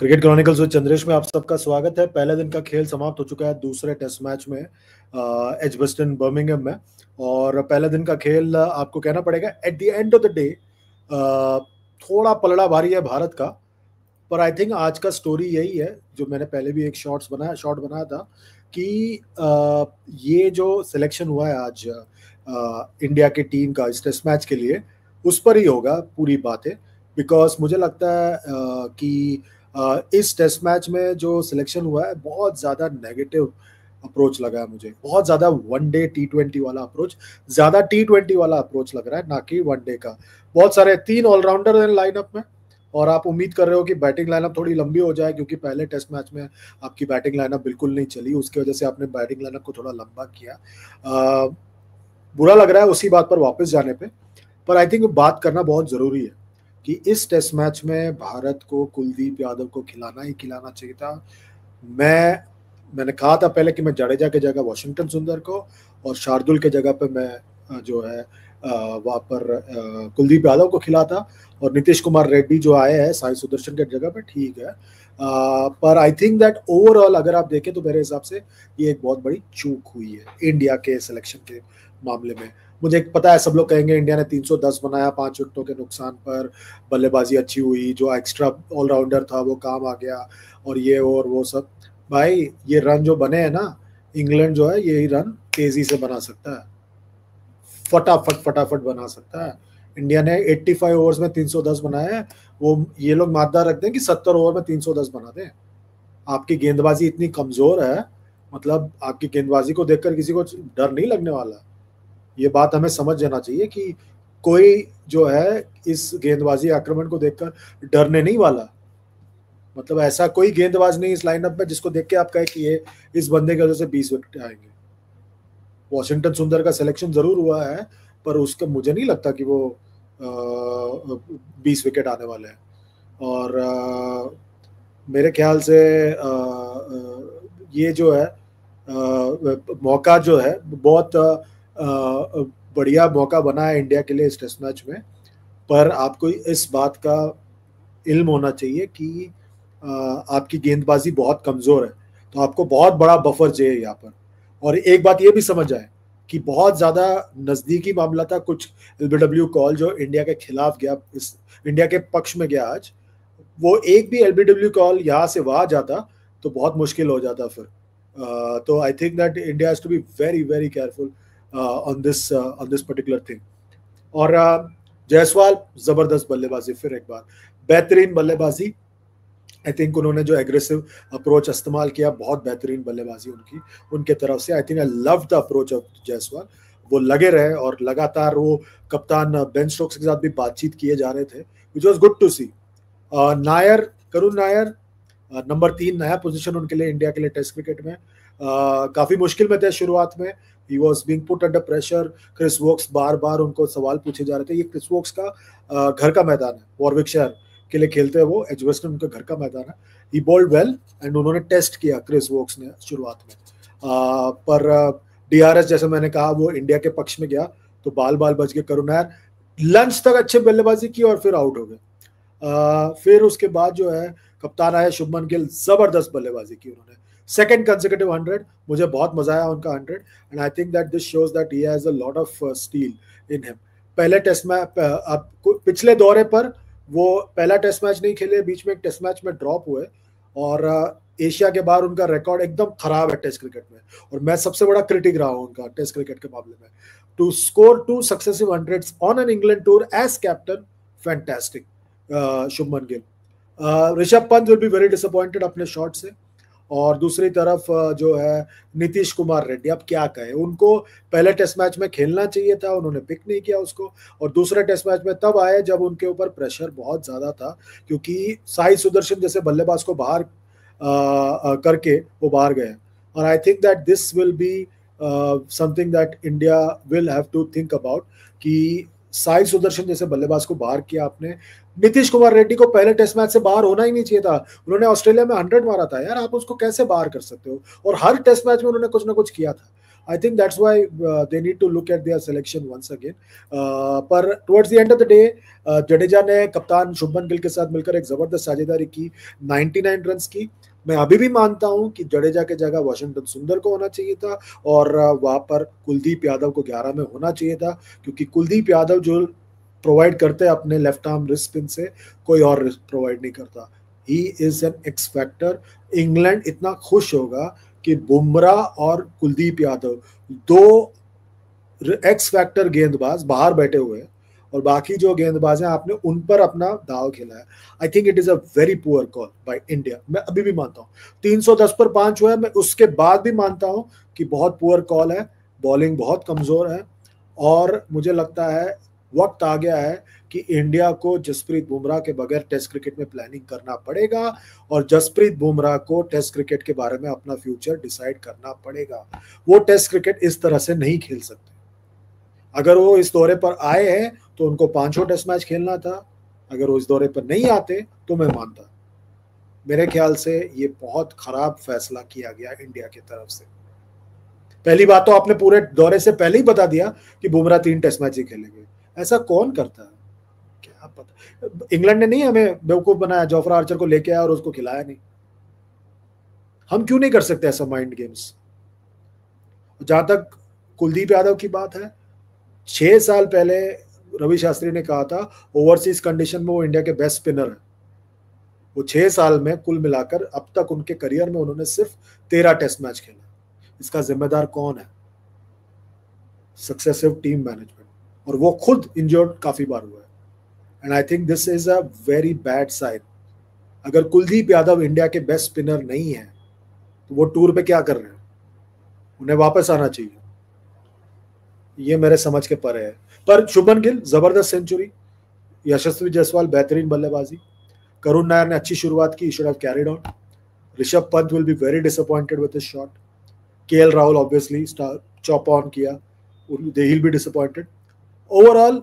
Cricket chronicles with Chandresh में आप सबका स्वागत है। पहले दिन का खेल समाप्त हो चुका है दूसरे टेस्ट मैच में एजबस्टन बर्मिंघम में। और पहले दिन का खेल आपको कहना पड़ेगा at the end of the day थोड़ा पलड़ा भारी है भारत का। पर आई थिंक आज का स्टोरी यही है जो मैंने पहले भी एक शॉट बनाया था कि ये जो सिलेक्शन हुआ है आज इंडिया की टीम का इस टेस्ट मैच के लिए, उस पर ही होगा पूरी बातें। बिकॉज मुझे लगता है कि इस टेस्ट मैच में जो सिलेक्शन हुआ है बहुत ज़्यादा नेगेटिव अप्रोच लगा है मुझे। बहुत ज़्यादा वनडे T20 वाला अप्रोच, ज़्यादा T20 वाला अप्रोच लग रहा है, ना कि वनडे का। बहुत सारे 3 ऑलराउंडर हैं लाइनअप में और आप उम्मीद कर रहे हो कि बैटिंग लाइनअप थोड़ी लंबी हो जाए, क्योंकि पहले टेस्ट मैच में आपकी बैटिंग लाइनअप बिल्कुल नहीं चली, उसकी वजह से आपने बैटिंग लाइनअप को थोड़ा लंबा किया। बुरा लग रहा है उसी बात पर वापस जाने पे। पर आई थिंक बात करना बहुत ज़रूरी है कि इस टेस्ट मैच में भारत को कुलदीप यादव को खिलाना ही खिलाना चाहिए था। मैंने कहा था पहले कि मैं जडेजा के जगह वॉशिंगटन सुंदर को और शार्दुल के जगह पे मैं जो है वहाँ पर कुलदीप यादव को खिलाता, और नीतीश कुमार रेड्डी जो आए हैं साई सुदर्शन के जगह पे, ठीक है। पर आई थिंक दैट ओवरऑल अगर आप देखें तो मेरे हिसाब से ये एक बहुत बड़ी चूक हुई है इंडिया के सिलेक्शन के मामले में। मुझे पता है सब लोग कहेंगे इंडिया ने 310 बनाया 5 विकेटों के नुकसान पर, बल्लेबाजी अच्छी हुई, जो एक्स्ट्रा ऑलराउंडर था वो काम आ गया, और ये और वो सब। भाई ये रन जो बने हैं ना, इंग्लैंड जो है यही रन तेजी से बना सकता है, फटाफट बना सकता है। इंडिया ने 85 ओवर्स में 310 बनाया है, वो ये लोग मादा रखते हैं कि 70 ओवर में 310 बना दें। आपकी गेंदबाजी इतनी कमजोर है, मतलब आपकी गेंदबाजी को देखकर किसी को डर नहीं लगने वाला। ये बात हमें समझ जाना चाहिए कि कोई जो है इस गेंदबाजी आक्रमण को देखकर डरने नहीं वाला। मतलब ऐसा कोई गेंदबाज नहीं इस लाइनअप में जिसको देख के आप कहे कि ये इस बंदे की वजह से 20 विकेट आएंगे। वॉशिंगटन सुंदर का सिलेक्शन जरूर हुआ है, पर उसका मुझे नहीं लगता कि वो 20 विकेट आने वाले हैं। और मेरे ख्याल से ये जो है मौका जो है बहुत बढ़िया मौका बना है इंडिया के लिए इस टेस्ट मैच में। पर आपको इस बात का इल्म होना चाहिए कि आपकी गेंदबाजी बहुत कमजोर है, तो आपको बहुत बड़ा बफर चाहिए यहाँ पर। और एक बात ये भी समझ आए कि बहुत ज्यादा नजदीकी मामला था, कुछ LBW कॉल जो इंडिया के खिलाफ गया, इस इंडिया के पक्ष में गया आज, वो एक भी LBW कॉल यहाँ से वहां जाता तो बहुत मुश्किल हो जाता फिर। तो I think that India has to be very very careful on this particular thing. और जायसवाल जबरदस्त बल्लेबाजी, फिर एक बार बेहतरीन बल्लेबाजी। आई थिंक उन्होंने जो एग्रेसिव अप्रोच इस्तेमाल किया, बहुत बेहतरीन बल्लेबाजी उनके तरफ से। I think I love the approach of Jaiswal. वो लगे रहे और लगातार वो कप्तान बेन स्टोक्स के साथ भी बातचीत किए जा रहे थे, which was good to see. Karun Nair number 3 नया पोजीशन उनके लिए इंडिया के लिए टेस्ट क्रिकेट में। काफी मुश्किल में थे शुरुआत में, he was being put under pressure. Chris Woakes बार बार उनको सवाल पूछे जा रहे थे। ये क्रिस वोक्स का घर का मैदान है, वॉरविकशायर के लिए खेलते हैं वो, एजबस्टन उनका घर का मैदान है। ही बॉल्ड वेल एंड उन्होंने टेस्ट किया क्रिस वोक्स ने शुरुआत में। पर DRS जैसे मैंने कहा वो इंडिया के पक्ष में गया तो बाल बच गए। करुण नायर लंच तक अच्छे बल्लेबाजी की और फिर आउट हो गए। फिर उसके बाद जो है कप्तान आया शुभमन गिल, जबरदस्त बल्लेबाजी की उन्होंने। सेकंड कंसेक्यूटिव 100, मुझे बहुत मजा आया उनका 100, and I think that this shows that he has a lot of steel in him. पहले टेस्ट में पिछले दौरे पर वो पहला टेस्ट मैच नहीं खेले, बीच में एक टेस्ट मैच में ड्रॉप हुए, और एशिया के बाहर उनका रिकॉर्ड एकदम खराब है टेस्ट क्रिकेट में, और मैं सबसे बड़ा क्रिटिक रहा हूं उनका टेस्ट क्रिकेट के मामले में। To score 2 successive 100s on an England tour as captain, fantastic Shubman Gill. Rishabh Pant will be very disappointed अपने शॉट से। और दूसरी तरफ जो है नीतीश कुमार रेड्डी, अब क्या कहें, उनको पहले टेस्ट मैच में खेलना चाहिए था, उन्होंने पिक नहीं किया उसको, और दूसरे टेस्ट मैच में तब आए जब उनके ऊपर प्रेशर बहुत ज्यादा था, क्योंकि साई सुदर्शन जैसे बल्लेबाज को बाहर करके वो बाहर गए। और I think that this will be something that India will have to think about, कि साई सुदर्शन जैसे बल्लेबाज को बाहर किया आपने। नीतीश कुमार रेड्डी को पहले टेस्ट मैच से बाहर होना ही नहीं चाहिए था, उन्होंने ऑस्ट्रेलिया में 100 मारा था यार, आप उसको कैसे बाहर कर सकते हो? और हर टेस्ट मैच में उन्होंने कुछ ना कुछ किया था। I think that's why they need to look at their selection once again. पर towards the end of the day, Jadeja ने कप्तान शुभमन गिल के साथ मिलकर एक जबरदस्त साझेदारी की, 99 रन्स की। मैं अभी भी मानता हूं कि जडेजा के जगह वाशिंगटन सुंदर को होना चाहिए था और वहां पर कुलदीप यादव को 11 में होना चाहिए था, क्योंकि कुलदीप यादव जो प्रोवाइड करते हैं अपने लेफ्ट आर्म रिस्ट स्पिन से, कोई और प्रोवाइड नहीं करता। He is an x factor. England इतना खुश होगा कि बुमराह और कुलदीप यादव, दो एक्स फैक्टर गेंदबाज बाहर बैठे हुए हैं और बाकी जो गेंदबाज हैं आपने उन पर अपना दाव खेला है। I think it is a very poor call by India. मैं अभी भी मानता हूँ 310 पर 5 हुआ है, मैं उसके बाद भी मानता हूँ कि बहुत पुअर कॉल है, बॉलिंग बहुत कमजोर है और मुझे लगता है वक्त आ गया है कि इंडिया को जसप्रीत बुमराह के बगैर टेस्ट क्रिकेट में प्लानिंग करना पड़ेगा और जसप्रीत बुमराह को टेस्ट क्रिकेट के बारे में अपना फ्यूचर डिसाइड करना पड़ेगा। वो टेस्ट क्रिकेट इस तरह से नहीं खेल सकते। अगर वो इस दौरे पर आए हैं तो उनको 5 टेस्ट मैच खेलना था, अगर वो इस दौरे पर नहीं आते तो मैं मानता। मेरे ख्याल से ये बहुत खराब फैसला किया गया इंडिया की तरफ से। पहली बात तो आपने पूरे दौरे से पहले ही बता दिया कि बुमराह 3 टेस्ट मैच ही खेलेंगे। ऐसा कौन करता है, क्या पता। इंग्लैंड ने नहीं हमें बेवकूफ बनाया, जोफ्रा आर्चर को लेके आया और उसको खिलाया नहीं। हम क्यों नहीं कर सकते ऐसा माइंड गेम्स। जहां तक कुलदीप यादव की बात है, 6 साल पहले रवि शास्त्री ने कहा था ओवरसीज कंडीशन में वो इंडिया के बेस्ट स्पिनर है। वो 6 साल में कुल मिलाकर अब तक उनके करियर में उन्होंने सिर्फ 13 टेस्ट मैच खेला। इसका जिम्मेदार कौन है? सक्सेसिव टीम मैनेजमेंट, और वो खुद इंजर्ड काफी बार हुआ है। And I think this is a very bad sign. अगर कुलदीप यादव इंडिया के बेस्ट स्पिनर नहीं है तो वो टूर पे क्या कर रहे हैं? उन्हें वापस आना चाहिए। ये मेरे समझ के परे है। पर शुभमन गिल जबरदस्त सेंचुरी, यशस्वी जायसवाल बेहतरीन बल्लेबाजी, करुण नायर ने अच्छी शुरुआत की, should have carried on. Rishabh Pant will be very disappointed with his shot. KL Rahul obviously chop on किया, they will be disappointed. Overall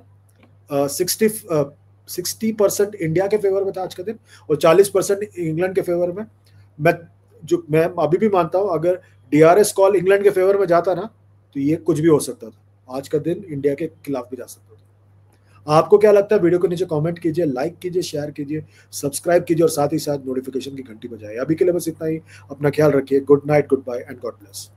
60% India के फेवर में था आज का दिन और 40% इंग्लैंड के फेवर में। मैं अभी भी मानता हूं अगर डीआरएस कॉल इंग्लैंड के फेवर में जाता ना तो ये कुछ भी हो सकता था। आज का दिन इंडिया के खिलाफ भी जा सकता था। आपको क्या लगता है? वीडियो को नीचे कमेंट कीजिए, लाइक कीजिए, शेयर कीजिए, सब्सक्राइब कीजिए और साथ ही साथ नोटिफिकेशन की घंटी बजाइए। अभी के लिए बस इतना ही। अपना ख्याल रखिए। Good night, goodbye and God bless.